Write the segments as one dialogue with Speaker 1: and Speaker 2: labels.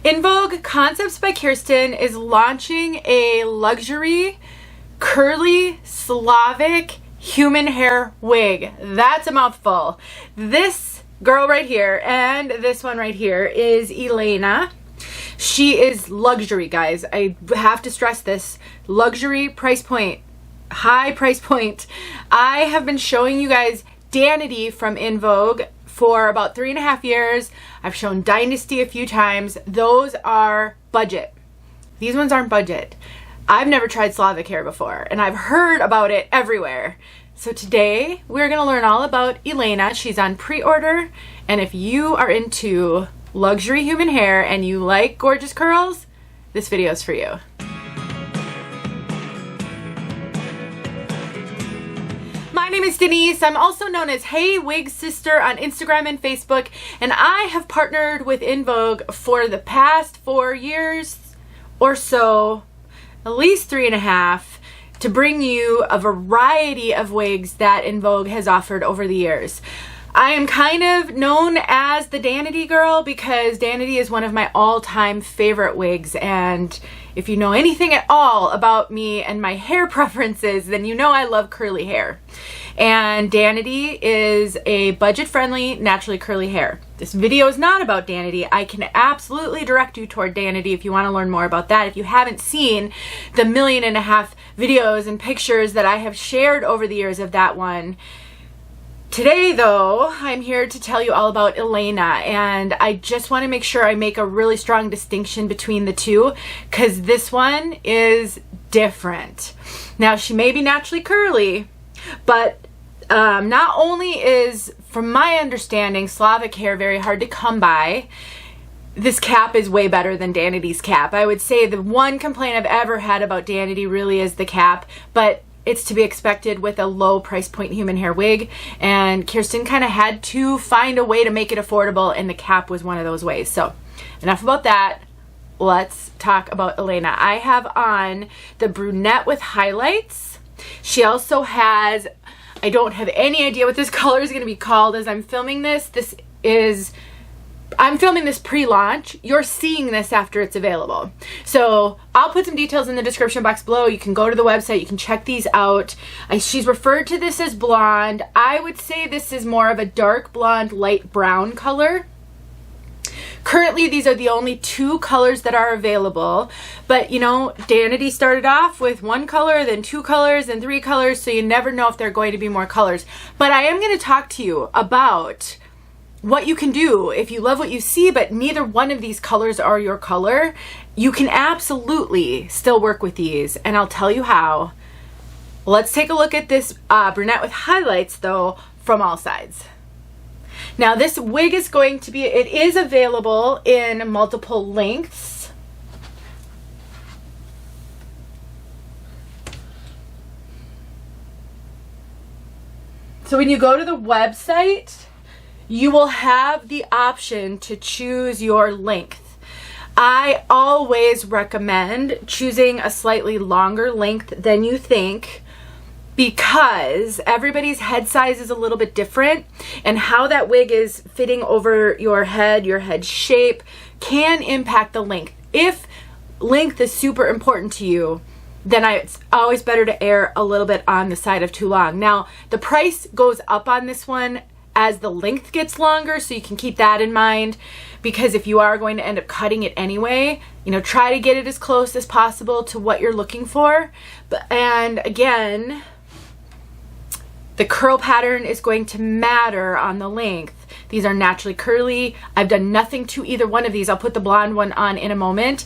Speaker 1: In Vogue Concepts by 𝘕rstin is launching a luxury curly Slavic human hair wig. That's a mouthful. This girl right here and this one right here is Elena. She is luxury, guys. I have to stress this. Luxury price point. High price point. I have been showing you guys Danity from In Vogue for about 3.5 years. I've shown Dynasty a few times. Those are budget. These ones aren't budget. I've never tried Slavic hair before, and I've heard about it everywhere. So today we're going to learn all about Elena. She's on pre-order, and if you are into luxury human hair and you like gorgeous curls, this video is for you. My name is Denise. I'm also known as Hey Wig Sister on Instagram and Facebook, and I have partnered with In Vogue for the past 4 years or so, at least 3.5, to bring you a variety of wigs that In Vogue has offered over the years. I am kind of known as the Danity girl because Danity is one of my all-time favorite wigs, and if you know anything at all about me and my hair preferences, then you know I love curly hair. And Danity is a budget-friendly, naturally curly hair. This video is not about Danity. I can absolutely direct you toward Danity if you want to learn more about that. If you haven't seen the 1.5 million videos and pictures that I have shared over the years of that one. Today, though, I'm here to tell you all about Elena, and I just want to make sure I make a really strong distinction between the two, because this one is different. Now, she may be naturally curly, but not only is, from my understanding, Slavic hair very hard to come by, this cap is way better than Danity's cap. I would say the one complaint I've ever had about Danity really is the cap, but it's to be expected with a low price point human hair wig, and 𝘕rstin kind of had to find a way to make it affordable, and the cap was one of those ways. So enough about that. Let's talk about Elena. I have on the brunette with highlights. She also has, I don't have any idea what this color is going to be called as I'm filming this. I'm filming this pre-launch. You're seeing this after it's available. So I'll put some details in the description box below. You can go to the website. You can check these out. She's referred to this as blonde. I would say this is more of a dark blonde, light brown color. Currently, these are the only 2 colors that are available. But, you know, Danity started off with 1 color, then 2 colors, and 3 colors. So you never know if there are going to be more colors. But I am going to talk to you about what you can do if you love what you see, but neither one of these colors are your color. You can absolutely still work with these, and I'll tell you how. Let's take a look at this brunette with highlights, though, from all sides. Now, this wig is going to be, it is available in multiple lengths. So when you go to the website, you will have the option to choose your length. I always recommend choosing a slightly longer length than you think, because everybody's head size is a little bit different, and how that wig is fitting over your head shape can impact the length. If length is super important to you, then it's always better to err a little bit on the side of too long. Now, the price goes up on this one as the length gets longer, so you can keep that in mind, because if you are going to end up cutting it anyway, you know, try to get it as close as possible to what you're looking for. And again, the curl pattern is going to matter on the length. These are naturally curly. I've done nothing to either one of these. I'll put the blonde one on in a moment.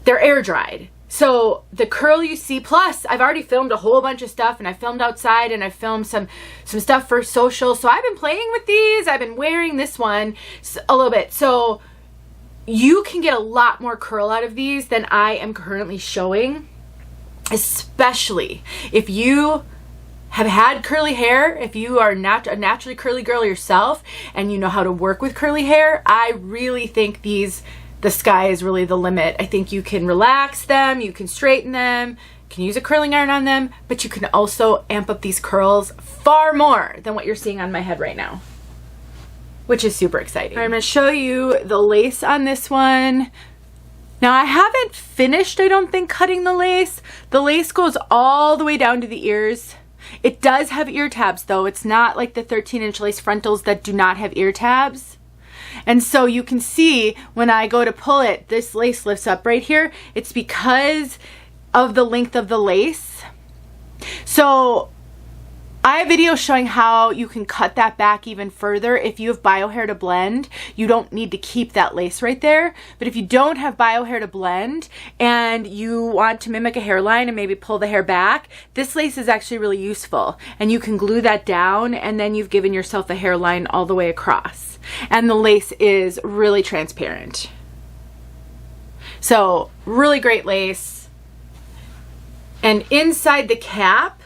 Speaker 1: They're air dried. So the curl you see, plus I've already filmed a whole bunch of stuff, and I filmed outside, and I filmed some stuff for social. So I've been playing with these. I've been wearing this one a little bit. So you can get a lot more curl out of these than I am currently showing, especially if you have had curly hair, if you are a naturally curly girl yourself and you know how to work with curly hair. I really think the sky is really the limit. I think you can relax them, you can straighten them, can use a curling iron on them, but you can also amp up these curls far more than what you're seeing on my head right now, which is super exciting. I'm going to show you the lace on this one. Now I haven't finished, I don't think, cutting the lace. The lace goes all the way down to the ears. It does have ear tabs though. It's not like the 13-inch lace frontals that do not have ear tabs. And so you can see when I go to pull it, this lace lifts up right here. It's because of the length of the lace. So I have videos showing how you can cut that back even further. If you have bio hair to blend, you don't need to keep that lace right there. But if you don't have bio hair to blend and you want to mimic a hairline and maybe pull the hair back, this lace is actually really useful. And you can glue that down and then you've given yourself a hairline all the way across. And the lace is really transparent. So really great lace. And inside the cap,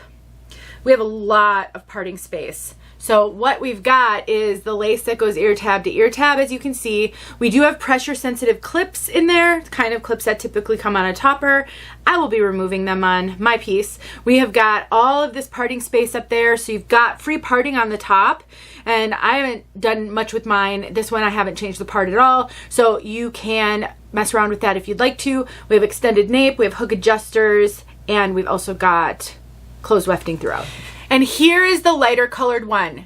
Speaker 1: we have a lot of parting space. So what we've got is the lace that goes ear tab to ear tab, as you can see. We do have pressure sensitive clips in there, kind of clips that typically come on a topper. I will be removing them on my piece. We have got all of this parting space up there, so you've got free parting on the top. And I haven't done much with mine. This one I haven't changed the part at all, so you can mess around with that if you'd like to. We have extended nape, we have hook adjusters, and we've also got closed wefting throughout. And here is the lighter colored one.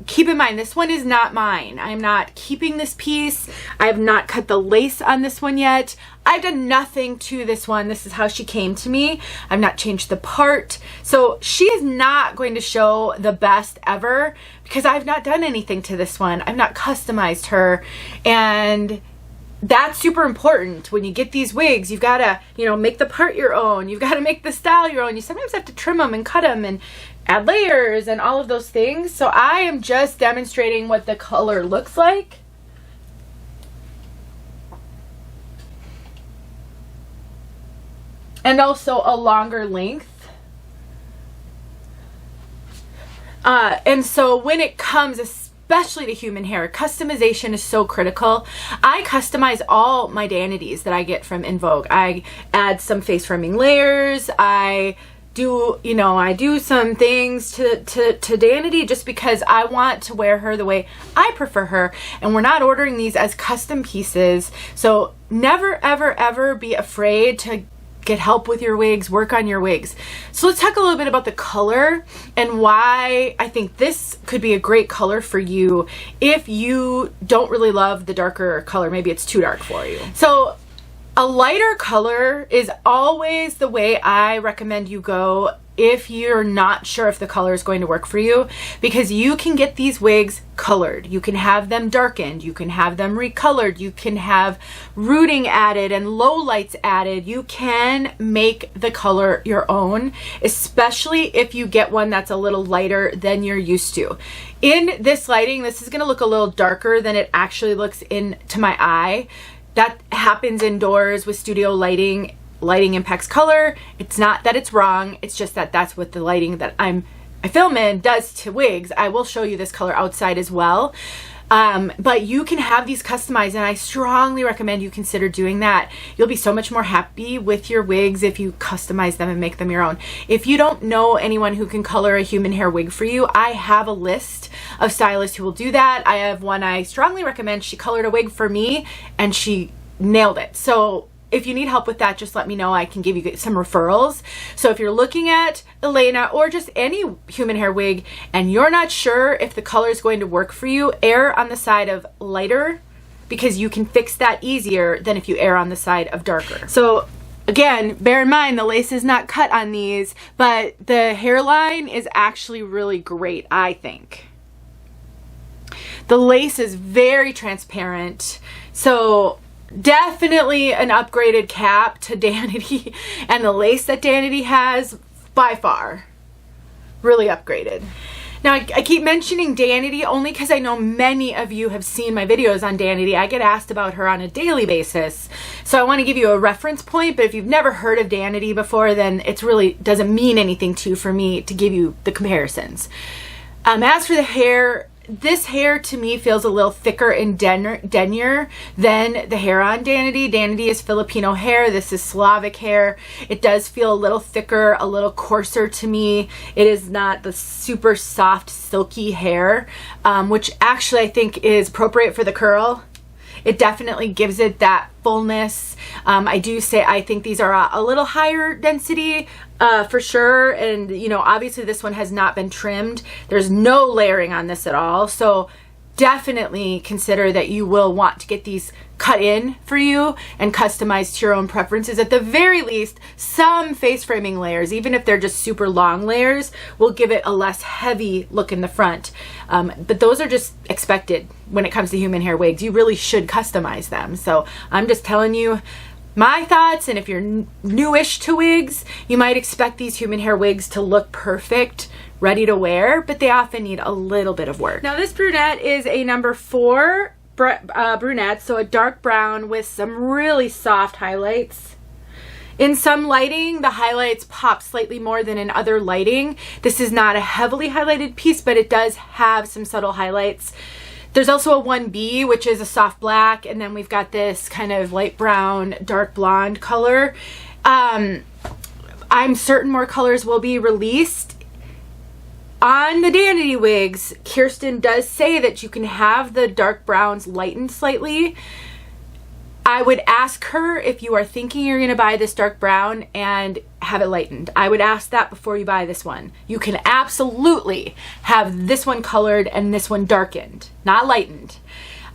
Speaker 1: Keep in mind, this one is not mine. I'm not keeping this piece. I have not cut the lace on this one yet. I've done nothing to this one. This is how she came to me. I've not changed the part. So she is not going to show the best ever because I've not done anything to this one. I've not customized her. And that's super important. When you get these wigs, you've got to, you know, make the part your own. You've got to make the style your own. You sometimes have to trim them and cut them and add layers and all of those things. So I am just demonstrating what the color looks like. And also a longer length. And so when it comes, especially to human hair, customization is so critical. I customize all my Danities that I get from In Vogue. I add some face framing layers. I do, you know, I do some things to Danity just because I want to wear her the way I prefer her. And we're not ordering these as custom pieces. So never, ever, ever be afraid to get help with your wigs, work on your wigs. So let's talk a little bit about the color and why I think this could be a great color for you if you don't really love the darker color. Maybe it's too dark for you. So a lighter color is always the way I recommend you go if you're not sure if the color is going to work for you, because you can get these wigs colored. You can have them darkened. You can have them recolored. You can have rooting added and low lights added. You can make the color your own, especially if you get one that's a little lighter than you're used to. In this lighting, this is going to look a little darker than it actually looks into my eye. That happens indoors with studio lighting. Lighting impacts color. It's not that it's wrong. It's just that that's what the lighting that I film in does to wigs. I will show you this color outside as well. But you can have these customized, and I strongly recommend you consider doing that. You'll be so much more happy with your wigs if you customize them and make them your own. If you don't know anyone who can color a human hair wig for you, I have a list of stylists who will do that. I have one I strongly recommend. She colored a wig for me and she nailed it. So if you need help with that, just let me know. I can give you some referrals. So if you're looking at Elena or just any human hair wig and you're not sure if the color is going to work for you, err on the side of lighter, because you can fix that easier than if you err on the side of darker. So again, bear in mind the lace is not cut on these, but the hairline is actually really great, I think. The lace is very transparent. So definitely an upgraded cap to Danity, and the lace that Danity has, by far, really upgraded. Now, I keep mentioning Danity only because I know many of you have seen my videos on Danity. I get asked about her on a daily basis. So I want to give you a reference point, but if you've never heard of Danity before, then it really doesn't mean anything to you for me to give you the comparisons. As for the hair, this hair to me feels a little thicker and denser than the hair on Danity. Danity is Filipino hair. This is Slavic hair. It does feel a little thicker, a little coarser to me. It is not the super soft, silky hair, which actually I think is appropriate for the curl. It definitely gives it that fullness. I think these are a little higher density for sure, and you know, obviously this one has not been trimmed. There's no layering on this at all, so definitely consider that you will want to get these cut in for you and customized to your own preferences. At the very least, some face framing layers, even if they're just super long layers, will give it a less heavy look in the front. But those are just expected when it comes to human hair wigs. You really should customize them. So I'm just telling you my thoughts, and if you're newish to wigs, you might expect these human hair wigs to look perfect, ready to wear, but they often need a little bit of work. Now this brunette is a number 4 brunette, so a dark brown with some really soft highlights. In some lighting, the highlights pop slightly more than in other lighting. This is not a heavily highlighted piece, but it does have some subtle highlights. There's also a 1B, which is a soft black, and then we've got this kind of light brown, dark blonde color. I'm certain more colors will be released. On the Danity wigs, Kirsten does say that you can have the dark browns lightened slightly. I would ask her if you are thinking you're going to buy this dark brown and have it lightened. I would ask that before you buy this one. You can absolutely have this one colored and this one darkened, not lightened.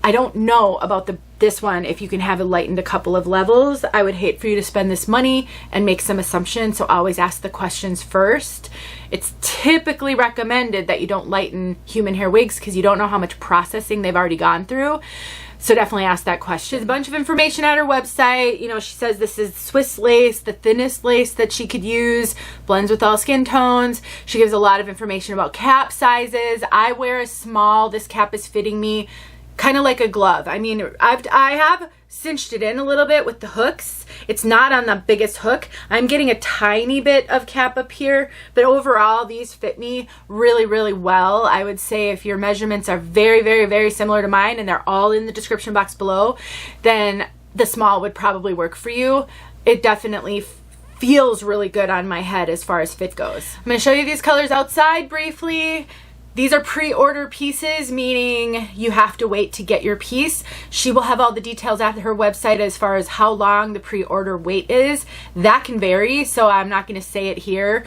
Speaker 1: I don't know about this one, if you can have it lightened a couple of levels. I would hate for you to spend this money and make some assumptions, so always ask the questions first. It's typically recommended that you don't lighten human hair wigs because you don't know how much processing they've already gone through. So definitely ask that question. There's a bunch of information at her website. You know, she says this is Swiss lace, the thinnest lace that she could use, blends with all skin tones. She gives a lot of information about cap sizes. I wear a small. This cap is fitting me kind of like a glove. I mean, I have cinched it in a little bit with the hooks. It's not on the biggest hook. I'm getting a tiny bit of cap up here, but overall these fit me really, really well. I would say if your measurements are very, very, very similar to mine, and they're all in the description box below, then the small would probably work for you. It definitely feels really good on my head as far as fit goes. I'm going to show you these colors outside briefly. These are pre-order pieces, meaning you have to wait to get your piece. She will have all the details at her website as far as how long the pre-order wait is. That can vary, so I'm not going to say it here.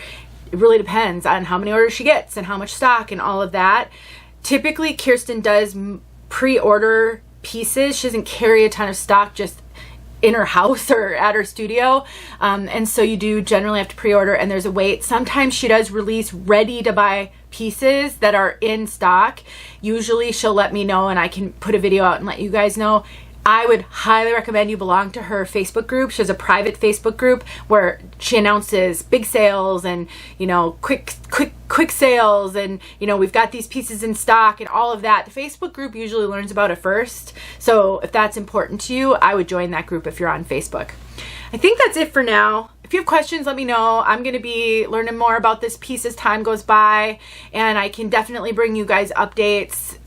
Speaker 1: It really depends on how many orders she gets and how much stock and all of that. Typically, Kirsten does pre-order pieces. She doesn't carry a ton of stock just in her house or at her studio, and so you do generally have to pre-order, and there's a wait. Sometimes she does release ready to buy pieces that are in stock. Usually she'll let me know and I can put a video out and let you guys know. I would highly recommend you belong to her Facebook group. She has a private Facebook group where she announces big sales and, you know, quick sales, and, you know, we've got these pieces in stock and all of that. The Facebook group usually learns about it first. So if that's important to you, I would join that group if you're on Facebook. I think that's it for now. If you have questions, let me know. I'm going to be learning more about this piece as time goes by, and I can definitely bring you guys updates.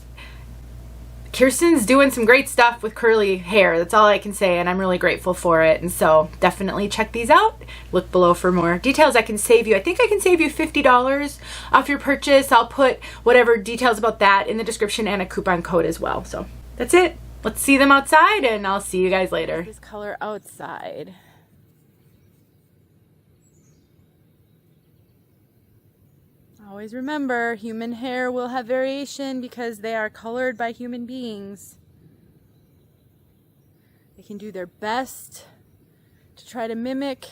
Speaker 1: Kirsten's doing some great stuff with curly hair. That's all I can say, and I'm really grateful for it. And so definitely check these out. Look below for more details. I can save you, I think I can save you $50 off your purchase. I'll put whatever details about that in the description and a coupon code as well. So that's it. Let's see them outside, and I'll see you guys later. This color outside. Always remember, human hair will have variation because they are colored by human beings. They can do their best to try to mimic,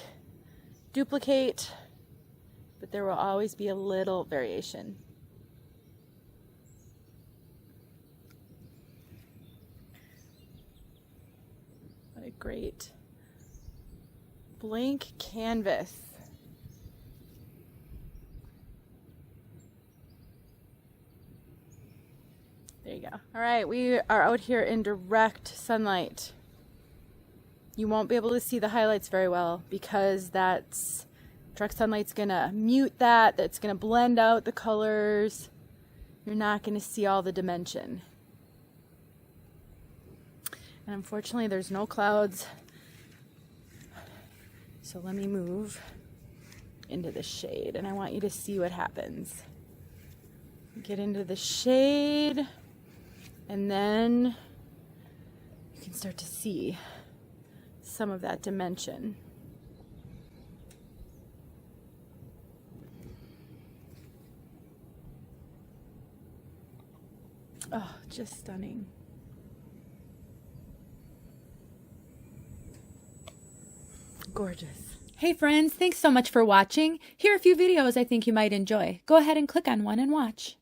Speaker 1: duplicate, but there will always be a little variation. What a great blank canvas. There you go. All right, we are out here in direct sunlight. You won't be able to see the highlights very well because that's direct sunlight's gonna mute that. That's gonna blend out the colors. You're not gonna see all the dimension. And unfortunately, there's no clouds. So let me move into the shade, and I want you to see what happens. Get into the shade. And then you can start to see some of that dimension. Oh, just stunning. Gorgeous. Hey friends, thanks so much for watching. Here are a few videos I think you might enjoy. Go ahead and click on one and watch.